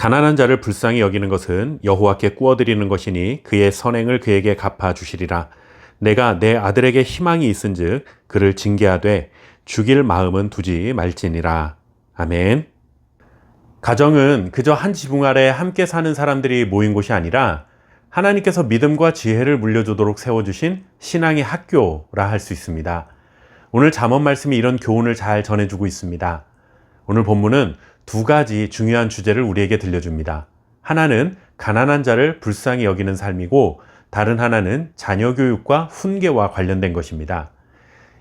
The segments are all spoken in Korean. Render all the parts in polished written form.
가난한 자를 불쌍히 여기는 것은 여호와께 꾸어드리는 것이니 그의 선행을 그에게 갚아주시리라. 내가 내 아들에게 희망이 있은즉 그를 징계하되 죽일 마음은 두지 말지니라. 아멘. 가정은 그저 한 지붕 아래 함께 사는 사람들이 모인 곳이 아니라 하나님께서 믿음과 지혜를 물려주도록 세워주신 신앙의 학교라 할 수 있습니다. 오늘 잠언 말씀이 이런 교훈을 잘 전해주고 있습니다. 오늘 본문은 두 가지 중요한 주제를 우리에게 들려줍니다. 하나는 가난한 자를 불쌍히 여기는 삶이고 다른 하나는 자녀 교육과 훈계와 관련된 것입니다.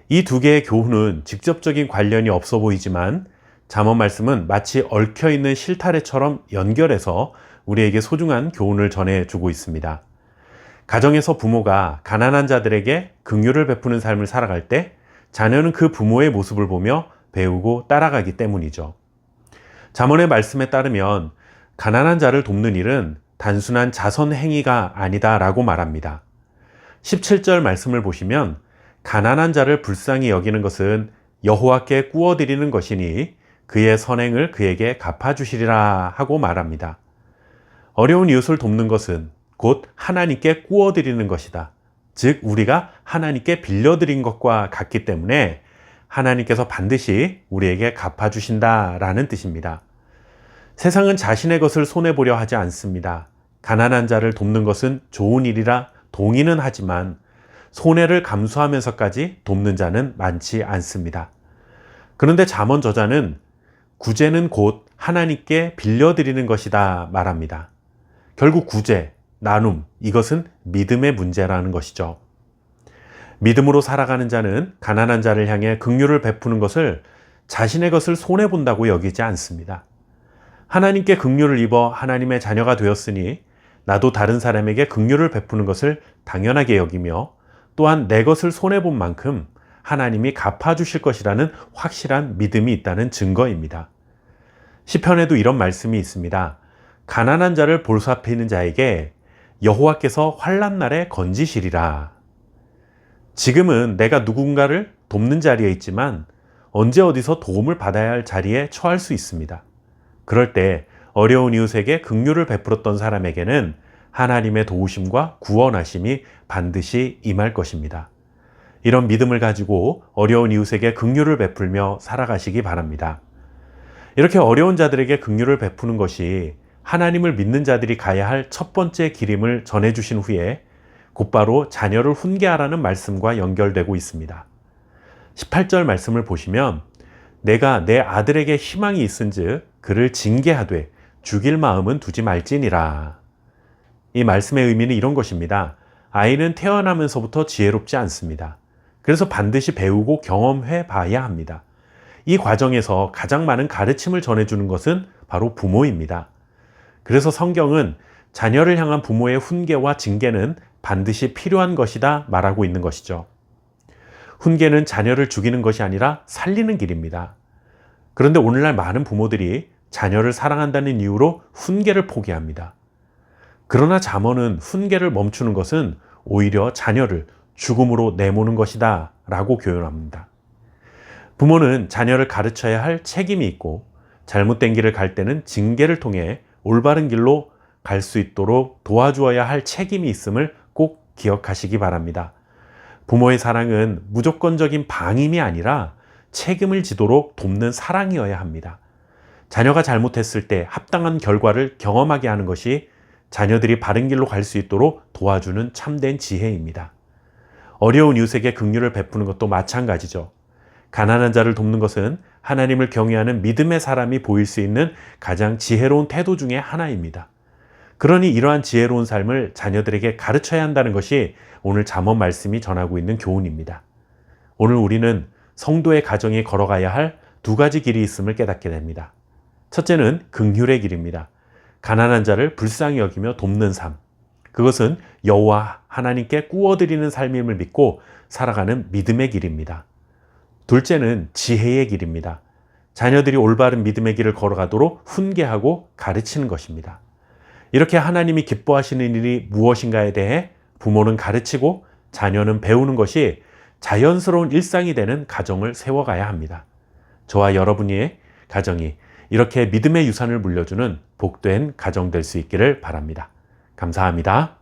이 두 개의 교훈은 직접적인 관련이 없어 보이지만 잠언 말씀은 마치 얽혀있는 실타래처럼 연결해서 우리에게 소중한 교훈을 전해주고 있습니다. 가정에서 부모가 가난한 자들에게 긍휼을 베푸는 삶을 살아갈 때 자녀는 그 부모의 모습을 보며 배우고 따라가기 때문이죠. 잠언의 말씀에 따르면 가난한 자를 돕는 일은 단순한 자선 행위가 아니다라고 말합니다. 17절 말씀을 보시면 가난한 자를 불쌍히 여기는 것은 여호와께 꾸어드리는 것이니 그의 선행을 그에게 갚아주시리라 하고 말합니다. 어려운 이웃을 돕는 것은 곧 하나님께 꾸어드리는 것이다. 즉 우리가 하나님께 빌려드린 것과 같기 때문에 하나님께서 반드시 우리에게 갚아주신다라는 뜻입니다. 세상은 자신의 것을 손해보려 하지 않습니다. 가난한 자를 돕는 것은 좋은 일이라 동의는 하지만 손해를 감수하면서까지 돕는 자는 많지 않습니다. 그런데 잠언 저자는 구제는 곧 하나님께 빌려드리는 것이다 말합니다. 결국 구제, 나눔, 이것은 믿음의 문제라는 것이죠. 믿음으로 살아가는 자는 가난한 자를 향해 긍휼을 베푸는 것을 자신의 것을 손해본다고 여기지 않습니다. 하나님께 긍휼을 입어 하나님의 자녀가 되었으니 나도 다른 사람에게 긍휼을 베푸는 것을 당연하게 여기며 또한 내 것을 손해본 만큼 하나님이 갚아주실 것이라는 확실한 믿음이 있다는 증거입니다. 시편에도 이런 말씀이 있습니다. 가난한 자를 보살피는 자에게 여호와께서 환난 날에 건지시리라. 지금은 내가 누군가를 돕는 자리에 있지만 언제 어디서 도움을 받아야 할 자리에 처할 수 있습니다. 그럴 때 어려운 이웃에게 긍휼을 베풀었던 사람에게는 하나님의 도우심과 구원하심이 반드시 임할 것입니다. 이런 믿음을 가지고 어려운 이웃에게 긍휼을 베풀며 살아가시기 바랍니다. 이렇게 어려운 자들에게 긍휼을 베푸는 것이 하나님을 믿는 자들이 가야 할 첫 번째 길임을 전해주신 후에 곧바로 자녀를 훈계하라는 말씀과 연결되고 있습니다. 18절 말씀을 보시면 내가 내 아들에게 희망이 있은즉 그를 징계하되 죽일 마음은 두지 말지니라. 이 말씀의 의미는 이런 것입니다. 아이는 태어나면서부터 지혜롭지 않습니다. 그래서 반드시 배우고 경험해 봐야 합니다. 이 과정에서 가장 많은 가르침을 전해주는 것은 바로 부모입니다. 그래서 성경은 자녀를 향한 부모의 훈계와 징계는 반드시 필요한 것이다 말하고 있는 것이죠. 훈계는 자녀를 죽이는 것이 아니라 살리는 길입니다. 그런데 오늘날 많은 부모들이 자녀를 사랑한다는 이유로 훈계를 포기합니다. 그러나 잠언은 훈계를 멈추는 것은 오히려 자녀를 죽음으로 내모는 것이다 라고 교훈합니다. 부모는 자녀를 가르쳐야 할 책임이 있고 잘못된 길을 갈 때는 징계를 통해 올바른 길로 갈 수 있도록 도와주어야 할 책임이 있음을 꼭 기억하시기 바랍니다. 부모의 사랑은 무조건적인 방임이 아니라 책임을 지도록 돕는 사랑이어야 합니다. 자녀가 잘못했을 때 합당한 결과를 경험하게 하는 것이 자녀들이 바른 길로 갈 수 있도록 도와주는 참된 지혜입니다. 어려운 이웃에게 긍휼을 베푸는 것도 마찬가지죠. 가난한 자를 돕는 것은 하나님을 경외하는 믿음의 사람이 보일 수 있는 가장 지혜로운 태도 중에 하나입니다. 그러니 이러한 지혜로운 삶을 자녀들에게 가르쳐야 한다는 것이 오늘 잠언 말씀이 전하고 있는 교훈입니다. 오늘 우리는 성도의 가정에 걸어가야 할 두 가지 길이 있음을 깨닫게 됩니다. 첫째는 긍휼의 길입니다. 가난한 자를 불쌍히 여기며 돕는 삶. 그것은 여호와 하나님께 꾸어드리는 삶임을 믿고 살아가는 믿음의 길입니다. 둘째는 지혜의 길입니다. 자녀들이 올바른 믿음의 길을 걸어가도록 훈계하고 가르치는 것입니다. 이렇게 하나님이 기뻐하시는 일이 무엇인가에 대해 부모는 가르치고 자녀는 배우는 것이 자연스러운 일상이 되는 가정을 세워가야 합니다. 저와 여러분의 가정이 이렇게 믿음의 유산을 물려주는 복된 가정 될 수 있기를 바랍니다. 감사합니다.